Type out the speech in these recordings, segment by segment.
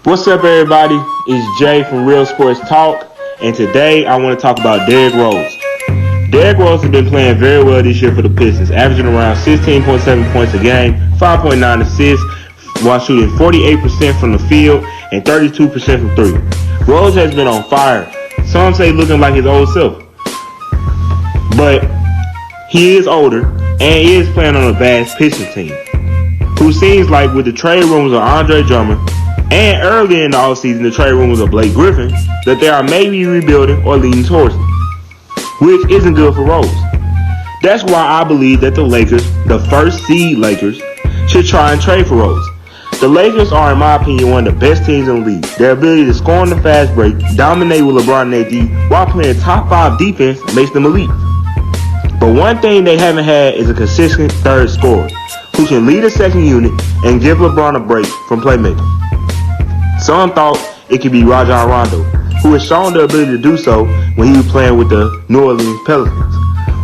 What's up, everybody? It's Jay from Real Sports Talk, and today I want to talk about Derrick Rose. Derrick Rose has been playing very well this year for the Pistons, averaging around 16.7 points a game, 5.9 assists, while shooting 48% from the field and 32% from three. Rose has been on fire. Some say looking like his old self. But he is older and is playing on a bad Pistons team, who seems like with the trade rumors of Andre Drummond and early in the offseason the trade rumors of Blake Griffin that they are maybe rebuilding or leaning towards it, which isn't good for Rose. That's why I believe that the Lakers, the first seed Lakers, should try and trade for Rose. The Lakers are, in my opinion, one of the best teams in the league. Their ability to score on the fast break, dominate with LeBron and AD, while playing top 5 defense makes them elite. But one thing they haven't had is a consistent third scorer who can lead a second unit and give LeBron a break from playmaking. Some thought it could be Rajon Rondo, who has shown the ability to do so when he was playing with the New Orleans Pelicans.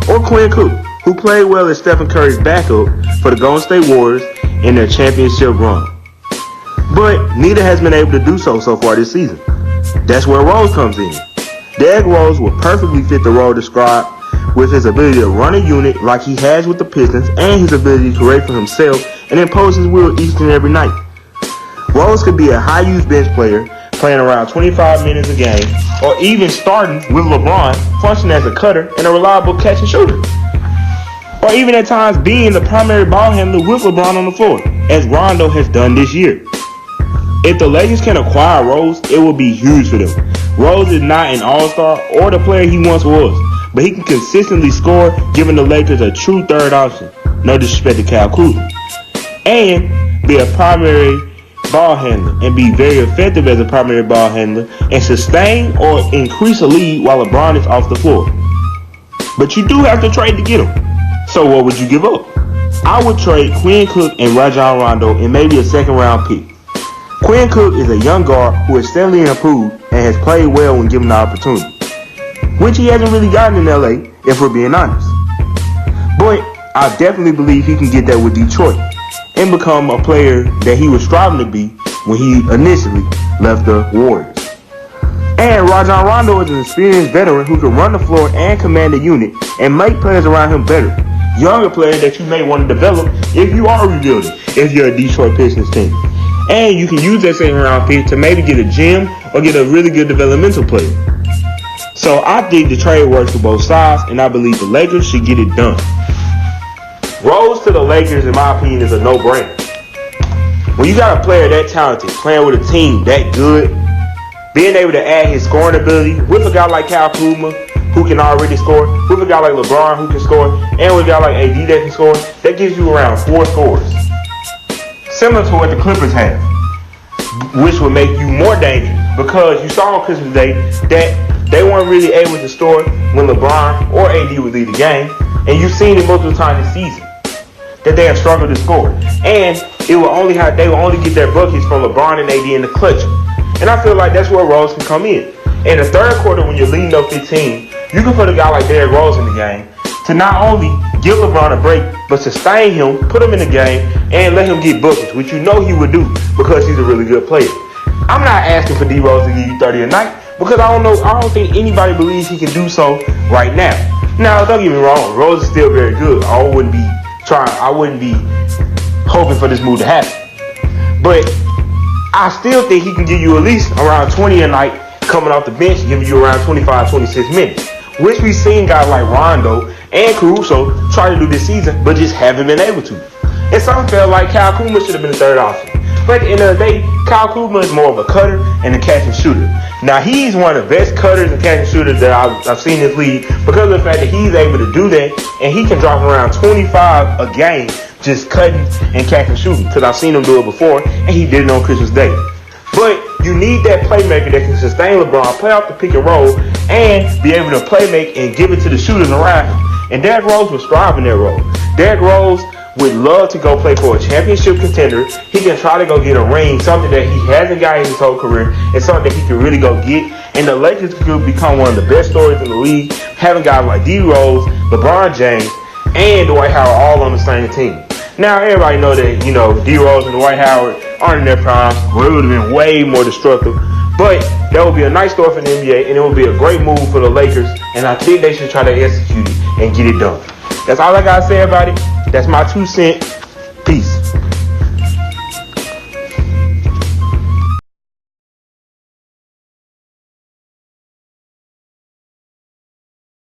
Or Quinn Cook, who played well as Stephen Curry's backup for the Golden State Warriors in their championship run. But neither has been able to do so far this season. That's where Rose comes in. Derrick Rose will perfectly fit the role described with his ability to run a unit like he has with the Pistons and his ability to create for himself and impose his will each and every night. Rose could be a high-use bench player, playing around 25 minutes a game, or even starting with LeBron, functioning as a cutter and a reliable catch and shooter. Or even at times being the primary ball handler with LeBron on the floor, as Rondo has done this year. If the Lakers can acquire Rose, it will be huge for them. Rose is not an all-star or the player he once was, but he can consistently score, giving the Lakers a true third option, no disrespect to Kyle Kuzma, and be a primary ball handler and be very effective as a primary ball handler and sustain or increase a lead while LeBron is off the floor. But you do have to trade to get him. So what would you give up? I would trade Quinn Cook and Rajon Rondo and maybe a second round pick. Quinn Cook is a young guard who has steadily improved and has played well when given the opportunity, which he hasn't really gotten in LA, if we're being honest. But I definitely believe he can get that with Detroit and become a player that he was striving to be when he initially left the Warriors. And Rajon Rondo is an experienced veteran who can run the floor and command a unit and make players around him better. Younger players that you may want to develop if you are rebuilding, if you're a Detroit Pistons team. And you can use that second round pick to maybe get a gem or get a really good developmental player. So I think the trade works for both sides, and I believe the Lakers should get it done. Rose to the Lakers, in my opinion, is a no-brainer. When you got a player that talented, playing with a team that good, being able to add his scoring ability with a guy like Kyle Kuzma, who can already score, with a guy like LeBron who can score, and with a guy like AD that can score, that gives you around 4 scores. Similar to what the Clippers have, which would make you more dangerous because you saw on Christmas Day that they weren't really able to score when LeBron or AD would lead the game, and you've seen it multiple times this season that they have struggled to score, and they will only get their buckets from LeBron and AD in the clutch. And I feel like that's where Rose can come in. In the third quarter, when you're leading up 15, you can put a guy like Derrick Rose in the game to not only give LeBron a break, but sustain him, put him in the game, and let him get buckets, which you know he would do because he's a really good player. I'm not asking for D-Rose to give you 30 a night because I don't think anybody believes he can do so right now. Now, don't get me wrong, Rose is still very good. I wouldn't be hoping for this move to happen. But I still think he can give you at least around 20 a night coming off the bench, giving you around 25, 26 minutes, which we've seen guys like Rondo and Caruso try to do this season, but just haven't been able to. And some felt like Kyle Kuzma should have been the third option. But at the end of the day, Kyle Kuzma is more of a cutter and a catch and shooter. Now, he's one of the best cutters and catch and shooters that I've seen in this league because of the fact that he's able to do that, and he can drop around 25 a game just cutting and catch and shooting because I've seen him do it before, and he did it on Christmas Day. But you need that playmaker that can sustain LeBron, play off the pick and roll, and be able to play make and give it to the shooters around him. And Derrick Rose was striving that role. Derrick Rose would love to go play for a championship contender. He can try to go get a ring, something that he hasn't got in his whole career, and something that he can really go get. And the Lakers could become one of the best stories in the league, having guys like D. Rose, LeBron James, and Dwight Howard all on the same team. Now, everybody know that, D-Rose and Dwight Howard aren't in their prime, where it would have been way more destructive. But that would be a nice story for the NBA, and it would be a great move for the Lakers, and I think they should try to execute it and get it done. That's all I got to say about it. That's my 2 cents. Peace.